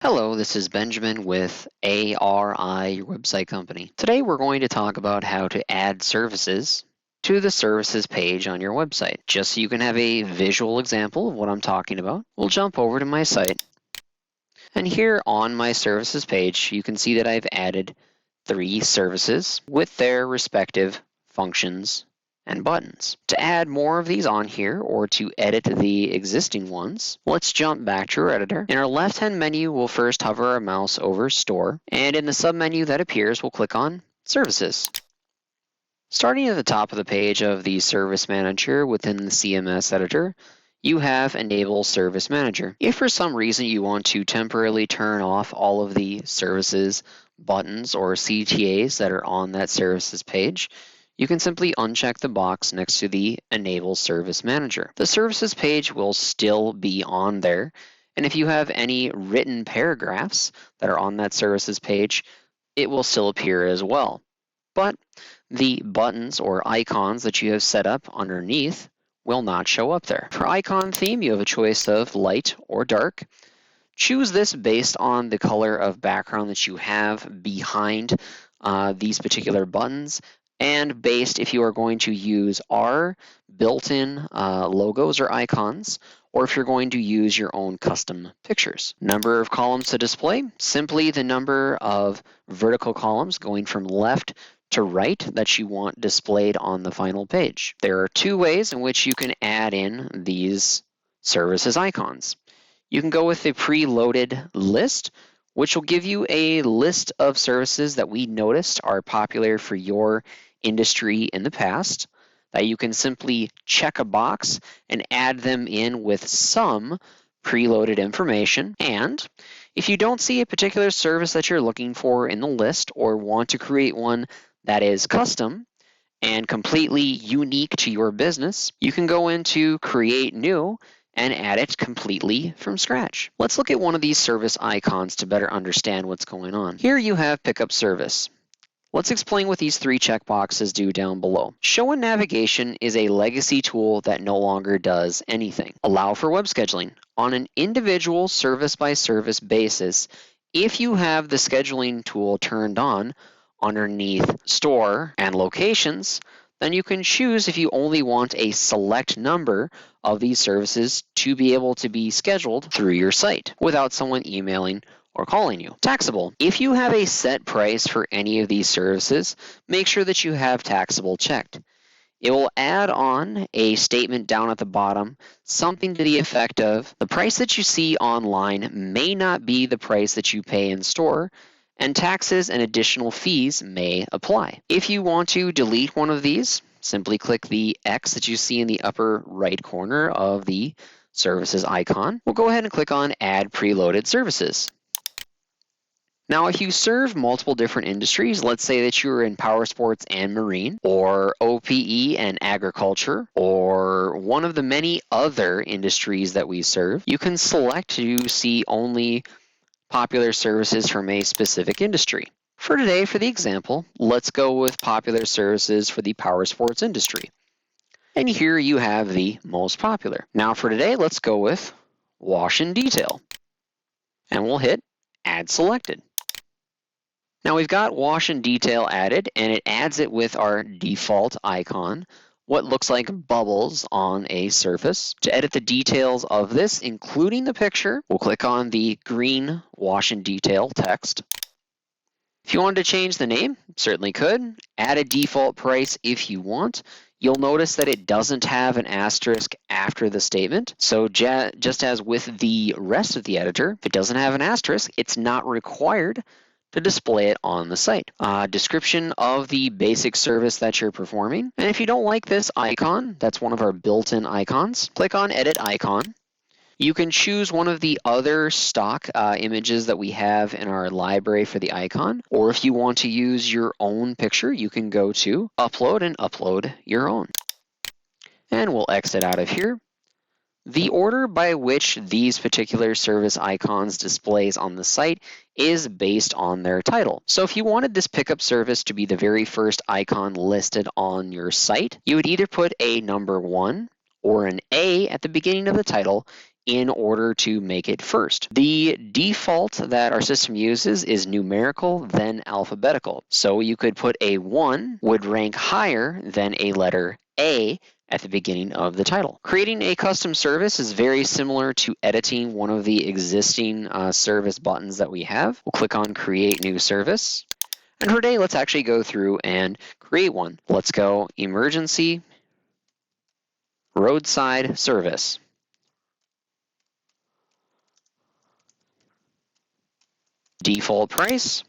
Hello, this is Benjamin with ARI, your website company. Today we're going to talk about how to add services to the services page on your website. Just so you can have a visual example of what I'm talking about, we'll jump over to my site. And here on my services page, you can see that I've added 3 services with their respective functions and buttons. To add more of these on here or to edit the existing ones, let's jump back to our editor. In our left-hand menu, we'll first hover our mouse over Store, and in the submenu that appears, we'll click on Services. Starting at the top of the page of the Service Manager within the CMS editor, you have Enable Service Manager. If for some reason you want to temporarily turn off all of the services, buttons, or CTAs that are on that services page, you can simply uncheck the box next to the Enable Service Manager. The services page will still be on there, and if you have any written paragraphs that are on that services page, it will still appear as well. But the buttons or icons that you have set up underneath will not show up there. For icon theme, you have a choice of light or dark. Choose this based on the color of background that you have behind these particular buttons, and based if you are going to use our built-in logos or icons, or if you're going to use your own custom pictures. Number of columns to display, simply the number of vertical columns going from left to right that you want displayed on the final page. There are 2 ways in which you can add in these services icons. You can go with a preloaded list, which will give you a list of services that we noticed are popular for your industry in the past, that you can simply check a box and add them in with some preloaded information. And if you don't see a particular service that you're looking for in the list or want to create one that is custom and completely unique to your business, you can go into Create New and add it completely from scratch. Let's look at one of these service icons to better understand what's going on. Here you have Pickup Service. Let's explain what these 3 checkboxes do down below. Show and Navigation is a legacy tool that no longer does anything. Allow for web scheduling. On an individual service-by-service basis, if you have the scheduling tool turned on underneath Store and Locations, then you can choose if you only want a select number of these services to be able to be scheduled through your site without someone emailing or calling you. Taxable. If you have a set price for any of these services, make sure that you have taxable checked. It will add on a statement down at the bottom, something to the effect of, the price that you see online may not be the price that you pay in store, and taxes and additional fees may apply. If you want to delete one of these, simply click the X that you see in the upper right corner of the services icon. We'll go ahead and click on Add Preloaded Services. Now, if you serve multiple different industries, let's say that you're in power sports and marine, or OPE and agriculture, or one of the many other industries that we serve, you can select to see only popular services from a specific industry. For today, for the example, let's go with popular services for the power sports industry. And here you have the most popular. Now for today, let's go with wash and detail. And we'll hit Add Selected. Now we've got wash and detail added, and it adds it with our default icon, what looks like bubbles on a surface. To edit the details of this, including the picture, we'll click on the green wash and detail text. If you wanted to change the name, certainly could. Add a default price if you want. You'll notice that it doesn't have an asterisk after the statement. So just as with the rest of the editor, if it doesn't have an asterisk, it's not required to display it on the site. Description of the basic service that you're performing. And if you don't like this icon, that's one of our built-in icons, click on Edit Icon. You can choose one of the other stock images that we have in our library for the icon, or if you want to use your own picture, you can go to Upload and upload your own. And we'll exit out of here. The order by which these particular service icons displays on the site is based on their title. So if you wanted this pickup service to be the very first icon listed on your site, you would either put a number 1 or an A at the beginning of the title in order to make it first. The default that our system uses is numerical, then alphabetical. So you could put a 1 would rank higher than a letter A at the beginning of the title. Creating a custom service is very similar to editing one of the existing service buttons that we have. We'll click on Create New Service. And today, let's actually go through and create one. Let's go Emergency Roadside Service. Default price,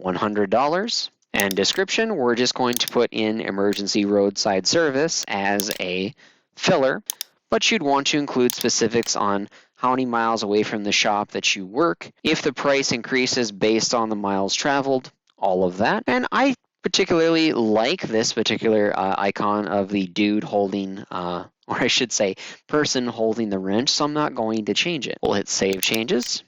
$100. And description, we're just going to put in emergency roadside service as a filler, but you'd want to include specifics on how many miles away from the shop that you work, if the price increases based on the miles traveled, all of that. And I particularly like this particular icon of the dude holding, or I should say person holding the wrench, so I'm not going to change it. We'll hit Save Changes.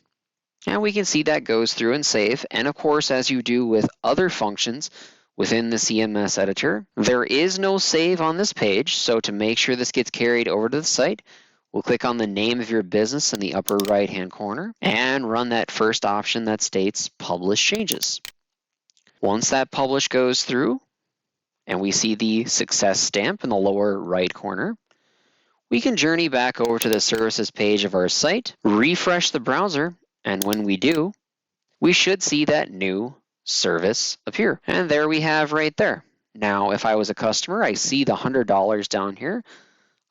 And we can see that goes through and save. And of course, as you do with other functions within the CMS editor, there is no save on this page. So to make sure this gets carried over to the site, we'll click on the name of your business in the upper right-hand corner and run that first option that states Publish Changes. Once that publish goes through and we see the success stamp in the lower right corner, we can journey back over to the services page of our site, refresh the browser, and when we do, we should see that new service appear. And there we have right there. Now, if I was a customer, I see the $100 down here.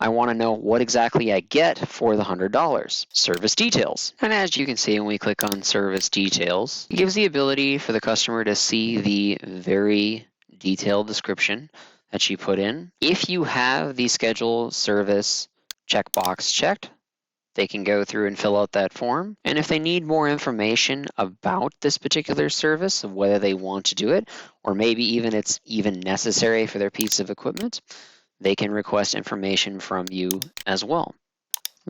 I want to know what exactly I get for the $100. Service details. And as you can see, when we click on service details, it gives the ability for the customer to see the very detailed description that you put in. If you have the schedule service checkbox checked, they can go through and fill out that form. And if they need more information about this particular service, of whether they want to do it, or maybe even it's even necessary for their piece of equipment, they can request information from you as well.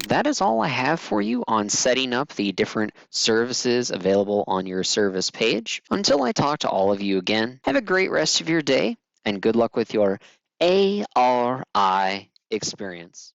That is all I have for you on setting up the different services available on your service page. Until I talk to all of you again, have a great rest of your day and good luck with your ARI experience.